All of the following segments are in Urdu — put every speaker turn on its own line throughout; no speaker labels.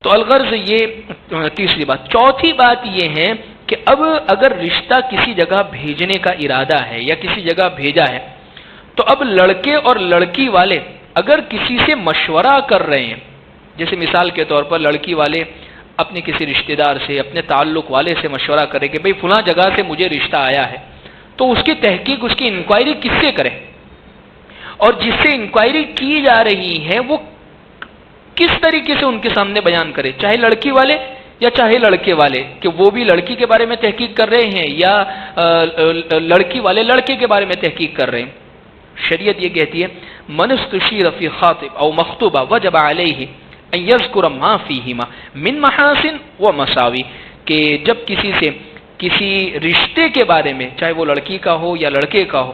تو الغرض یہ تیسری بات. چوتھی بات یہ ہے کہ اب اگر رشتہ کسی جگہ بھیجنے کا ارادہ ہے یا کسی جگہ بھیجا ہے تو اب لڑکے اور لڑکی والے اگر کسی سے مشورہ کر رہے ہیں، جیسے مثال کے طور پر لڑکی والے اپنے کسی رشتہ دار سے، اپنے تعلق والے سے مشورہ کرے کہ بھئی فلاں جگہ سے مجھے رشتہ آیا ہے، تو اس کی تحقیق، اس کی انکوائری کس سے کرے، اور جس سے انکوائری کی جا رہی ہے وہ کس طریقے سے ان کے سامنے بیان کرے، چاہے لڑکی والے یا چاہے لڑکے والے، کہ وہ بھی لڑکی کے بارے میں تحقیق کر رہے ہیں یا لڑکی والے لڑکے کے بارے میں تحقیق کر رہے ہیں. شریعت یہ کہتی ہے من استشیر فی خاطب او مخطوبہ وجب علیہ ان یذکر ما فیہما من محاسن و مساوی، کہ جب کسی سے کسی رشتے کے بارے میں، چاہے وہ لڑکی کا ہو یا لڑکے کا ہو،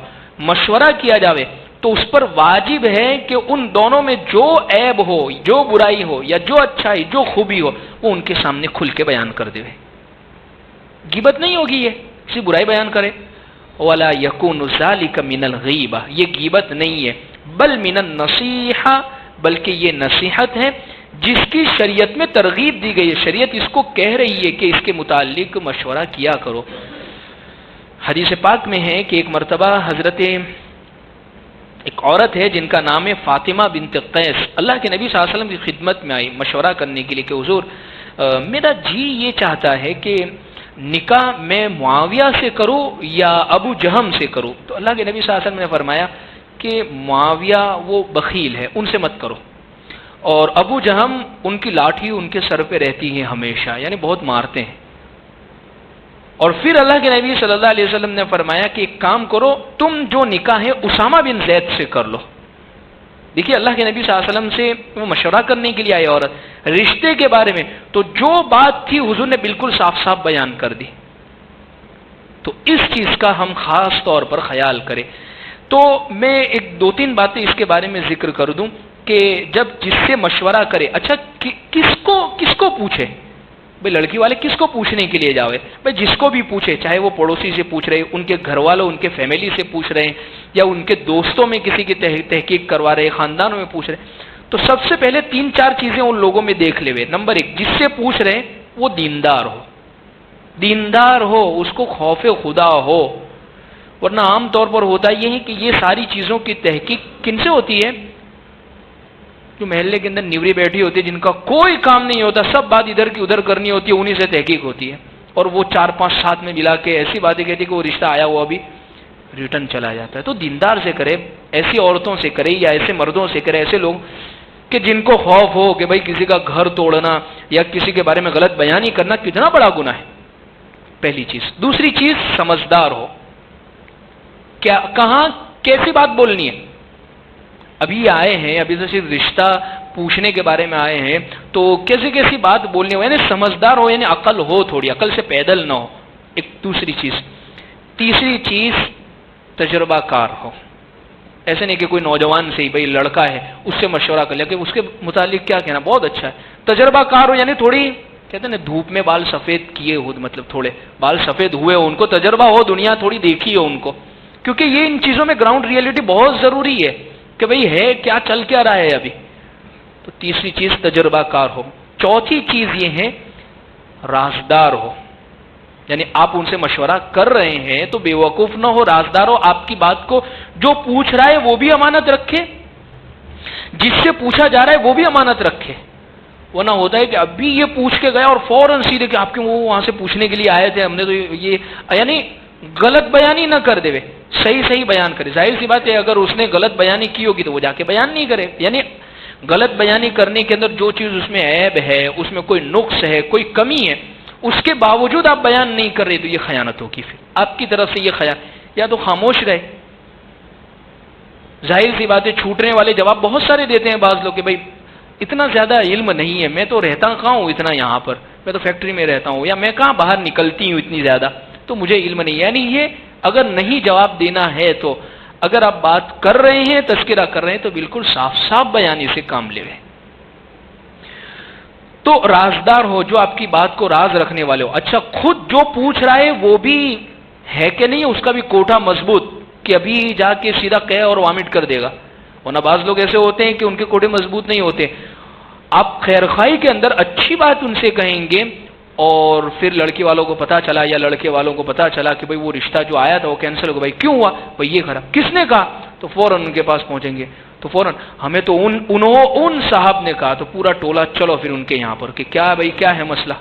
مشورہ کیا جاوے تو اس پر واجب ہے کہ ان دونوں میں جو عیب ہو، جو برائی ہو یا جو اچھائی، جو خوبی ہو، وہ ان کے سامنے کھل کے بیان کر دے. غیبت نہیں ہوگی، یہ کسی برائی بیان کرے. ولا یکون ذلک من الغیبہ، یہ غیبت نہیں ہے، بل من النصیحہ، بلکہ یہ نصیحت ہے جس کی شریعت میں ترغیب دی گئی ہے. شریعت اس کو کہہ رہی ہے کہ اس کے متعلق مشورہ کیا کرو. حدیث پاک میں ہے کہ ایک مرتبہ ایک عورت ہے جن کا نام ہے فاطمہ بنت قیس، اللہ کے نبی صلی اللہ علیہ وسلم کی خدمت میں آئی مشورہ کرنے کے لیے کہ حضور میرا جی یہ چاہتا ہے کہ نکاح میں معاویہ سے کروں یا ابو جہم سے کروں. تو اللہ کے نبی صلی اللہ علیہ وسلم نے فرمایا کہ معاویہ وہ بخیل ہے، ان سے مت کرو، اور ابو جہم ان کی لاٹھی ان کے سر پہ رہتی ہے ہمیشہ، یعنی بہت مارتے ہیں. اور پھر اللہ کے نبی صلی اللہ علیہ وسلم نے فرمایا کہ ایک کام کرو، تم جو نکاح ہے اسامہ بن زید سے کر لو. دیکھیے اللہ کے نبی صلی اللہ علیہ وسلم سے وہ مشورہ کرنے کے لیے آئے عورت رشتے کے بارے میں، تو جو بات تھی حضور نے بالکل صاف صاف بیان کر دی. تو اس چیز کا ہم خاص طور پر خیال کریں. تو میں ایک دو تین باتیں اس کے بارے میں ذکر کر دوں کہ جب جس سے مشورہ کرے، اچھا کس کو پوچھے؟ بھائی لڑکی والے کس کو پوچھنے کے لیے جاوے؟ بھائی جس کو بھی پوچھے، چاہے وہ پڑوسی سے پوچھ رہے، ان کے گھر والوں، ان کے فیملی سے پوچھ رہے ہیں، یا ان کے دوستوں میں کسی کی تحقیق کروا رہے، خاندانوں میں پوچھ رہے، تو سب سے پہلے 3-4 چیزیں ان لوگوں میں دیکھ لے ہوئے. نمبر 1، جس سے پوچھ رہے ہیں وہ دیندار ہو، اس کو خوف خدا ہو. ورنہ عام طور پر ہوتا یہ ہے کہ یہ ساری چیزوں کی تحقیق کن سے ہوتی ہے؟ جو محلے کے اندر نیوری بیٹھی ہوتی ہے، جن کا کوئی کام نہیں ہوتا، سب بات ادھر کی ادھر کرنی ہوتی ہے، انہی سے تحقیق ہوتی ہے. اور وہ 4-5 ساتھ میں ملا کے ایسی باتیں کہتی کہ وہ رشتہ آیا ہوا ابھی ریٹرن چلا جاتا ہے. تو دیندار سے کرے، ایسی عورتوں سے کرے یا ایسے مردوں سے کرے، ایسے لوگ کہ جن کو خوف ہو کہ بھائی کسی کا گھر توڑنا یا کسی کے بارے میں غلط بیانی کرنا کتنا بڑا گناہ ہے. پہلی چیز. دوسری چیز، سمجھدار ہو. کیا کہاں کیسی بات بولنی ہے؟ ابھی آئے ہیں، ابھی سے صرف رشتہ پوچھنے کے بارے میں آئے ہیں، تو کیسی بات بولنی ہو، یعنی سمجھدار ہو، یعنی عقل ہو، تھوڑی عقل سے پیدل نہ ہو. ایک دوسری چیز. تیسری چیز، تجربہ کار ہو. ایسے نہیں کہ کوئی نوجوان سے ہی، بھائی لڑکا ہے اس سے مشورہ کر لیا کہ اس کے متعلق کیا کہنا، بہت اچھا ہے. تجربہ کار ہو، یعنی تھوڑی کہتے ہیں نا دھوپ میں بال سفید کیے ہو، مطلب تھوڑے بال سفید ہوئے ہو، ان کو تجربہ ہو، دنیا تھوڑی دیکھی ہو ان کو. کیونکہ یہ ان چیزوں میں گراؤنڈ ریئلٹی بہت ضروری ہے کہ بھئی ہے کیا، چل کیا رہا ہے ابھی. تو تیسری چیز تجربہ کار ہو. چوتھی چیز یہ ہے رازدار ہو، یعنی آپ ان سے مشورہ کر رہے ہیں تو بے وقوف نہ ہو، رازدار ہو. آپ کی بات کو جو پوچھ رہا ہے وہ بھی امانت رکھے، جس سے پوچھا جا رہا ہے وہ بھی امانت رکھے. ورنہ ہوتا ہے کہ ابھی یہ پوچھ کے گیا اور فوراً سیدھے کہ آپ کے وہ وہاں سے پوچھنے کے لیے آئے تھے، ہم نے تو یہ، یعنی غلط بیانی نہ کر دے، صحیح بیان کرے. ظاہر سی بات ہے اگر اس نے غلط بیانی کی ہوگی تو وہ جا کے بیان نہیں کرے. یعنی غلط بیانی کرنے کے اندر جو چیز اس میں عیب ہے، اس میں کوئی نقص ہے، کوئی کمی ہے، اس کے باوجود آپ بیان نہیں کر رہے تو یہ خیانت ہوگی. پھر آپ کی طرف سے یہ خیانت، یا تو خاموش رہے. ظاہر سی بات ہے چھوٹنے والے جواب بہت سارے دیتے ہیں بعض لوگ کہ بھائی اتنا زیادہ علم نہیں ہے، میں تو رہتا کہاں ہوں اتنا یہاں پر، میں تو فیکٹری میں رہتا ہوں، یا میں کہاں باہر نکلتی ہوں اتنی زیادہ، تو مجھے علم نہیں. یعنی یہ اگر نہیں جواب دینا ہے تو اگر آپ بات کر رہے ہیں، تذکرہ کر رہے ہیں، تو بالکل صاف بیانی سے کام لے. تو رازدار ہو، جو آپ کی بات کو راز رکھنے والے ہو. اچھا خود جو پوچھ رہا ہے وہ بھی ہے کہ نہیں اس کا بھی کوٹھا مضبوط کہ ابھی جا کے سیدھا کہہ اور وامٹ کر دے گا. ورنہ بعض لوگ ایسے ہوتے ہیں کہ ان کے کوٹھے مضبوط نہیں ہوتے. آپ خیرخواہی کے اندر اچھی بات ان سے کہیں گے، اور پھر لڑکی والوں کو پتا چلا یا لڑکے والوں کو پتا چلا کہ بھئی وہ رشتہ جو آیا تھا وہ کینسل ہو گیا، بھائی کیوں ہوا، بھئی یہ خراب، کس نے کہا، تو فوراً ان کے پاس پہنچیں گے، تو فوراً ہمیں تو ان صاحب نے کہا، تو پورا ٹولہ چلو پھر ان کے یہاں پر کہ کیا بھئی کیا ہے مسئلہ،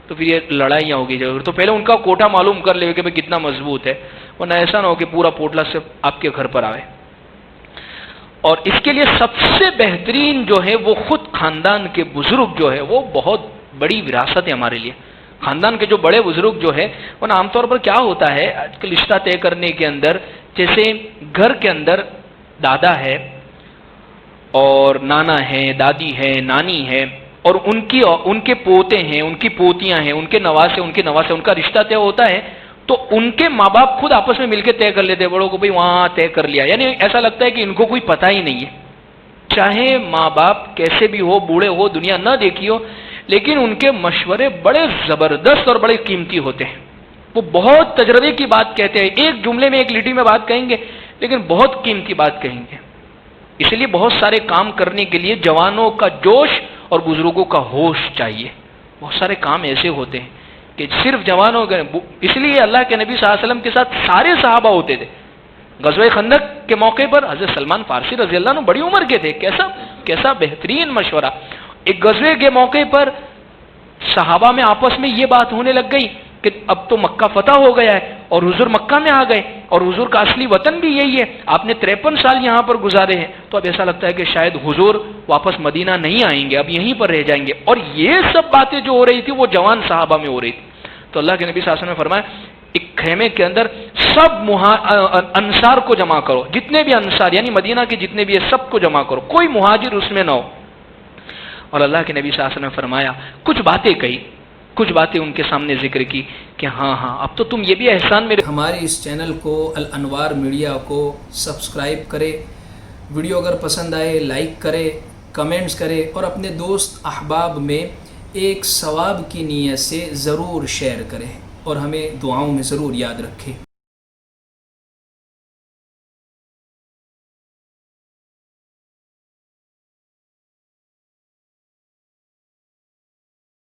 تو پھر یہ لڑائیاں ہوگی، تو پہلے ان کا کوٹا معلوم کر لے کہ بھئی کتنا مضبوط ہے، ورنہ ایسا نہ ہو کہ پورا پوٹلا سے آپ کے گھر پر آئے۔ اور اس کے لیے سب سے بہترین جو ہے وہ خود خاندان کے بزرگ جو ہے، وہ بہت بڑی وراثت ہے ہمارے لیے۔ خاندان کے جو بڑے بزرگ جو ہے، ورنہ عام طور پر کیا ہوتا ہے آج کل رشتہ طے کرنے کے اندر، جیسے گھر کے اندر دادا ہے اور نانا ہے، دادی ہے، نانی ہے، اور ان کے پوتے ہیں، ان کی پوتیاں ہیں، ان کے نواسے، ان کا رشتہ طے ہوتا ہے، تو ان کے ماں باپ خود آپس میں مل کے طے کر لیتے ہیں، بڑوں کو بھئی وہاں طے کر لیا، یعنی ایسا لگتا ہے کہ ان کو کوئی پتہ ہی نہیں ہے۔ چاہے ماں باپ کیسے بھی ہو، بوڑھے ہو، دنیا نہ دیکھی ہو، لیکن ان کے مشورے بڑے زبردست اور بڑے قیمتی ہوتے ہیں۔ وہ بہت تجربے کی بات کہتے ہیں، ایک جملے میں ایک لیٹی میں بات کہیں گے، لیکن بہت قیمتی بات کہیں گے۔ اس لیے بہت سارے کام کرنے کے لیے جوانوں کا جوش اور بزرگوں کا ہوش چاہیے۔ بہت سارے کام ایسے ہوتے ہیں کہ صرف جوانوں کے، اس لیے اللہ کے نبی صلی اللہ علیہ وسلم کے ساتھ سارے صحابہ ہوتے تھے۔ غزوہ خندق کے موقع پر حضرت سلمان فارسی رضی اللہ عنہ بڑی عمر کے تھے، کیسا بہترین مشورہ۔ ایک غزوے کے موقع پر صحابہ میں آپس میں یہ بات ہونے لگ گئی کہ اب تو مکہ فتح ہو گیا ہے اور حضور مکہ میں آ گئے، اور حضور کا اصلی وطن بھی یہی ہے، آپ نے 53 سال یہاں پر گزارے ہیں، تو اب ایسا لگتا ہے کہ شاید حضور واپس مدینہ نہیں آئیں گے، اب یہیں پر رہ جائیں گے۔ اور یہ سب باتیں جو ہو رہی تھی وہ جوان صحابہ میں ہو رہی تھی۔ تو اللہ کے نبی صلی اللہ علیہ وسلم نے فرمایا ایک خیمے کے اندر سب انصار کو جمع کرو، جتنے بھی انصار یعنی مدینہ کے جتنے بھی ہے سب کو جمع کرو، کوئی مہاجر اس میں نہ ہو۔ اور اللہ کے نبی صلی اللہ علیہ وسلم نے فرمایا کچھ باتیں کہی، کچھ باتیں ان کے سامنے ذکر کی کہ ہاں اب تو تم یہ بھی احسان میرے۔
ہمارے اس چینل کو الانوار میڈیا کو سبسکرائب کرے، ویڈیو اگر پسند آئے لائک کرے، کمنٹس کرے، اور اپنے دوست احباب میں ایک ثواب کی نیت سے ضرور شیئر کریں، اور ہمیں دعاؤں میں ضرور یاد رکھیں۔